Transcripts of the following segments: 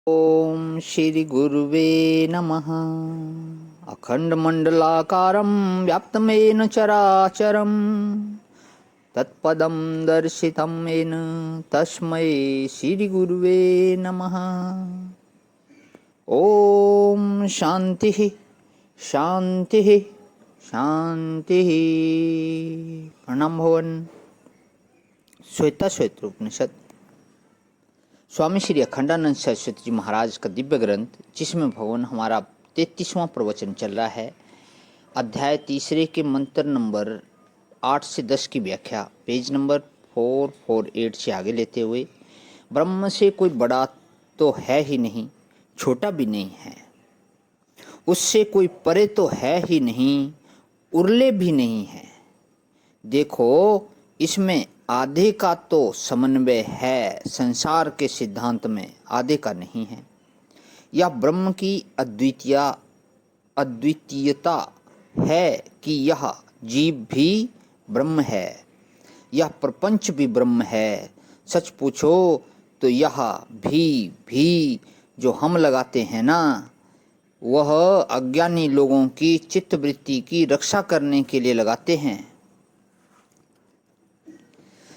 ओम श्री गुरुवे नमः। अखंडमंडलाकारं व्याप्तमेन चराचरं तत्पदं दर्शितं येन तस्मै श्री गुरुवे नमः। ओम शांति शांति शांति। प्रणाम भवन। श्वेता श्वेत्र उपनिषद स्वामी श्री अखंडानंद सरस्वती जी महाराज का दिव्य ग्रंथ, जिसमें भगवान हमारा 33वां प्रवचन चल रहा है। अध्याय तीसरे के मंत्र नंबर 8 से 10 की व्याख्या पेज नंबर 448 से आगे लेते हुए, ब्रह्म से कोई बड़ा तो है ही नहीं, छोटा भी नहीं है, उससे कोई परे तो है ही नहीं, उरले भी नहीं है। देखो, इसमें आधे का तो समन्वय है, संसार के सिद्धांत में आधे का नहीं है। यह ब्रह्म की अद्वितीयता है कि यह जीव भी ब्रह्म है, यह प्रपंच भी ब्रह्म है। सच पूछो तो यह भी जो हम लगाते हैं ना, वह अज्ञानी लोगों की चित्तवृत्ति की रक्षा करने के लिए लगाते हैं।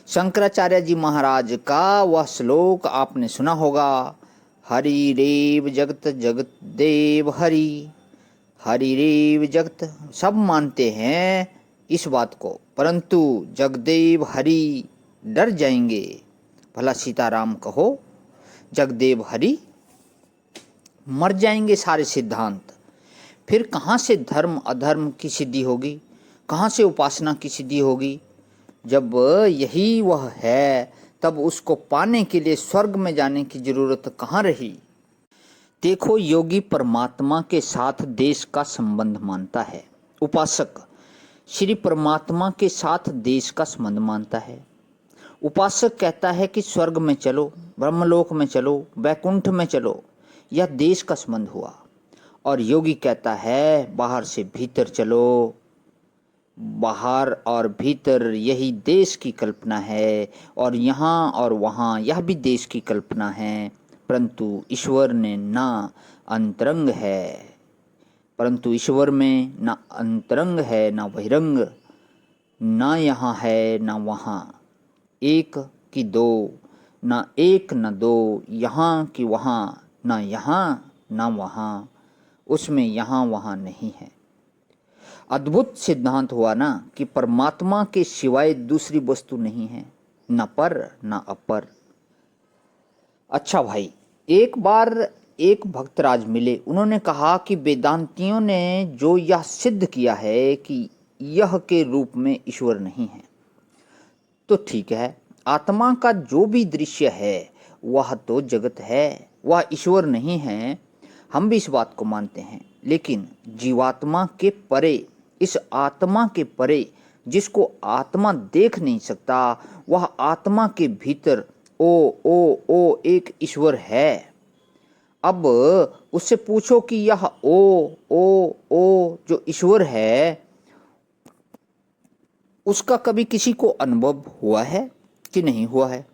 शंकराचार्य जी महाराज का वह श्लोक आपने सुना होगा, हरि रेव जगत जगत देव हरि, हरि रेव जगत। सब मानते हैं इस बात को, परंतु जगदेव हरि डर जाएंगे। भला सीताराम कहो, जगदेव हरि मर जाएंगे सारे सिद्धांत। फिर कहाँ से धर्म अधर्म की सिद्धि होगी, कहाँ से उपासना की सिद्धि होगी? जब यही वह है, तब उसको पाने के लिए स्वर्ग में जाने की जरूरत कहाँ रही? देखो, योगी परमात्मा के साथ देश का संबंध मानता है, उपासक श्री परमात्मा के साथ देश का संबंध मानता है। उपासक कहता है कि स्वर्ग में चलो, ब्रह्मलोक में चलो, वैकुंठ में चलो, यह देश का संबंध हुआ। और योगी कहता है बाहर से भीतर चलो, बाहर और भीतर यही देश की कल्पना है, और यहाँ और वहाँ यह भी देश की कल्पना है। परंतु ईश्वर ने ना अंतरंग है, परंतु ईश्वर में ना अंतरंग है ना बहिरंग, ना यहाँ है ना वहाँ, एक की दो, ना एक न दो, यहाँ की वहाँ, ना यहाँ ना वहाँ, उसमें यहाँ वहाँ नहीं है। अद्भुत सिद्धांत हुआ ना कि परमात्मा के सिवाय दूसरी वस्तु नहीं है, न पर न अपर। अच्छा भाई, एक बार एक भक्तराज मिले, उन्होंने कहा कि वेदांतियों ने जो यह सिद्ध किया है कि यह के रूप में ईश्वर नहीं है, तो ठीक है, आत्मा का जो भी दृश्य है वह तो जगत है, वह ईश्वर नहीं है। हम भी इस बात को मानते हैं, लेकिन जीवात्मा के परे, इस आत्मा के परे जिसको आत्मा देख नहीं सकता, वह आत्मा के भीतर ओ एक ईश्वर है। अब उससे पूछो कि यह ओ जो ईश्वर है, उसका कभी किसी को अनुभव हुआ है कि नहीं हुआ है?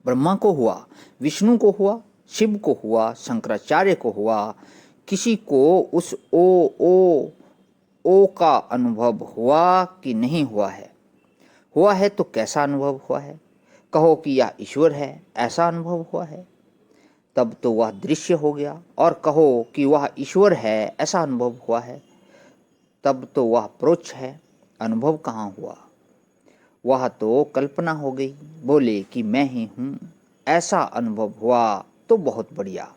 ब्रह्मा को हुआ, विष्णु को हुआ, शिव को हुआ, शंकराचार्य को हुआ। किसी को उस ओ का अनुभव हुआ कि नहीं हुआ है? हुआ है तो कैसा अनुभव हुआ है? कहो कि यह ईश्वर है, ऐसा अनुभव हुआ है, तब तो वह दृश्य हो गया। और कहो कि वह ईश्वर है, ऐसा अनुभव हुआ है, तब तो वह प्रोच्छ है, अनुभव कहाँ हुआ? वह तो कल्पना हो गई। बोले कि मैं ही हूँ, ऐसा अनुभव हुआ तो बहुत बढ़िया।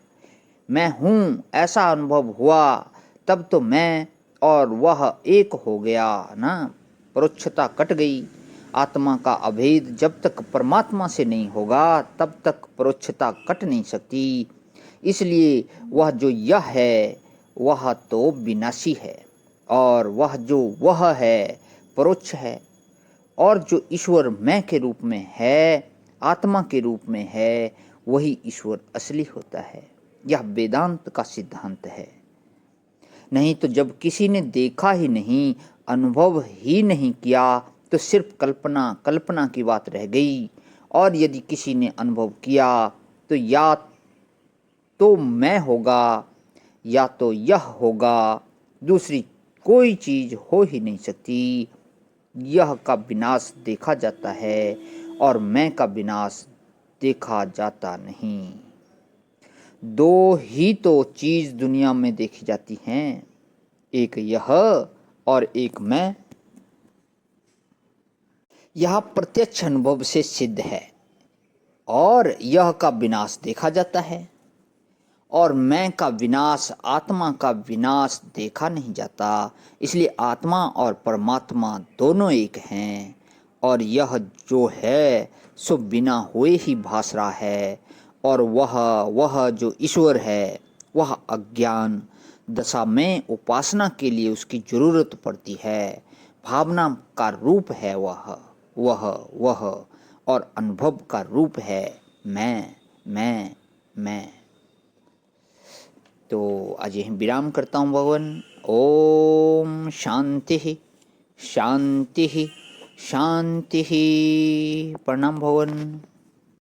मैं हूँ ऐसा अनुभव हुआ, तब तो मैं और वह एक हो गया ना, परोक्षता कट गई। आत्मा का अभेद जब तक परमात्मा से नहीं होगा, तब तक परोक्षता कट नहीं सकती। इसलिए वह जो यह है वह तो विनाशी है, और वह जो वह है परोक्ष है। और जो ईश्वर मैं के रूप में है, आत्मा के रूप में है, वही ईश्वर असली होता है। यह वेदांत का सिद्धांत है। नहीं तो जब किसी ने देखा ही नहीं, अनुभव ही नहीं किया, तो सिर्फ कल्पना की बात रह गई। और यदि किसी ने अनुभव किया तो या तो मैं होगा या तो यह होगा, दूसरी कोई चीज हो ही नहीं सकती। यह का विनाश देखा जाता है और मैं का विनाश देखा जाता नहीं। दो ही तो चीज दुनिया में देखी जाती हैं, एक यह और एक मैं। यह प्रत्यक्ष अनुभव से सिद्ध है और यह का विनाश देखा जाता है, और मैं का विनाश, आत्मा का विनाश देखा नहीं जाता। इसलिए आत्मा और परमात्मा दोनों एक हैं, और यह जो है सो बिना हुए ही भास रहा है, और वह जो ईश्वर है वह अज्ञान दशा में उपासना के लिए उसकी जरूरत पड़ती है। भावना का रूप है वह और अनुभव का रूप है मैं। तो आज यहीं विराम करता हूँ भगवान। ओम शांति शांति शांति। प्रणाम भगवान।